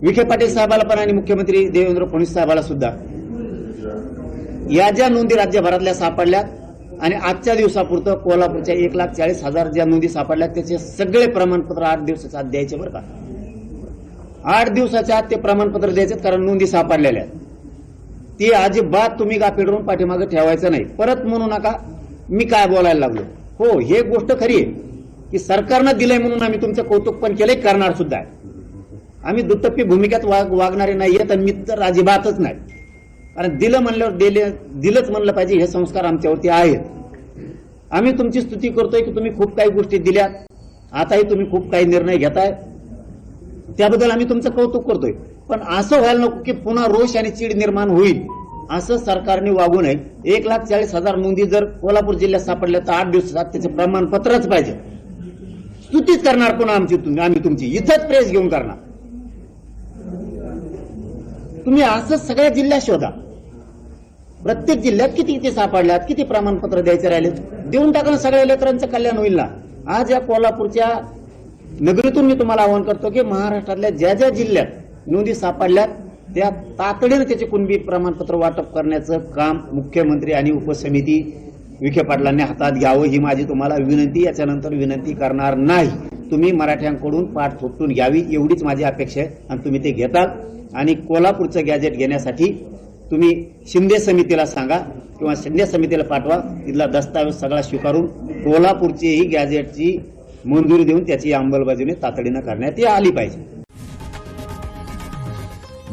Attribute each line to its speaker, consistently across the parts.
Speaker 1: विखे पाटील साहेबाला पण आणि मुख्यमंत्री देवेंद्र फडणवीस साहेबाला सुद्धा या ज्या नोंदी राज्यभरातल्या सापडल्यात आणि आजच्या दिवसापुरतं कोल्हापूरच्या 1,40,000 ज्या नोंदी सापडल्यात त्याचे सगळे प्रमाणपत्र 8 दिवसाच्या आत द्यायचे बरं का. 8 दिवसाच्या आत ते प्रमाणपत्र द्यायचे, कारण नोंदी सापडलेल्या आहेत. ती अजिबात तुम्ही गाफील पाठीमागे ठेवायचं नाही. परत म्हणू नका मी काय बोलायला लागलो. हो, हे गोष्ट खरी आहे की सरकारनं दिलंय म्हणून आम्ही तुमचं कौतुक पण केलंय, करणार सुद्धा आहे. आम्ही दुटप्पी भूमिकेत वागणारे नाहीयेत आणि मी तर अजिबातच नाही. कारण दिलं म्हणल्यावर दिलंच म्हणलं पाहिजे, हे संस्कार आमच्यावरती आहेत. आम्ही तुमची स्तुती करतोय की तुम्ही खूप काही गोष्टी दिल्यात, आताही तुम्ही खूप काही निर्णय घेताय, त्याबद्दल आम्ही तुमचं कौतुक करतोय. पण असं व्हायला नको की पुन्हा रोष आणि चीड निर्माण होईल, असं सरकारने वागू नये. 1,40,000 नोंदी जर कोल्हापूर जिल्ह्यात सापडल्या तर 8 दिवसात त्याचे प्रमाणपत्रच पाहिजे. स्तुतीच करणार पुन्हा आम्ही तुमची इथंच प्रेस घेऊन करणार. तुम्ही असं सगळ्या जिल्ह्यात शोधा, प्रत्येक जिल्ह्यात किती सापडल्यात, किती प्रमाणपत्र द्यायचे राहिले, देऊन टाकणं सगळ्या लेकरांचं कल्याण होईल ना. आज या कोल्हापूरच्या नगरीतून मी तुम्हाला आवाहन करतो की महाराष्ट्रातल्या ज्या ज्या जिल्ह्यात नोंदी सापडल्यात त्या तातडीनं त्याचे कुणबी प्रमाणपत्र वाटप करण्याचं काम मुख्यमंत्री आणि उपसमिती विखे पाटलांनी हातात घ्यावं, ही माझी तुम्हाला विनंती. याच्यानंतर विनंती करणार नाही. तुम्ही मराठ्यांकडून पाठ थोपटून घ्यावी एवढीच माझी अपेक्षा आहे आणि तुम्ही ते घेताल. आणि कोल्हापूरचं गॅजेट घेण्यासाठी तुम्ही शिंदे समितीला सांगा किंवा शिंदे समितीला पाठवा, तिथला दस्तावेज सगळा स्वीकारून कोल्हापूरचीही गॅजेटची मंजुरी देऊन त्याची अंमलबजावणी तातडीनं करण्यात आली पाहिजे.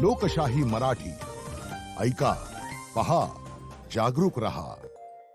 Speaker 2: लोकशाही मराठी ऐका, पहा, जागरूक रहा.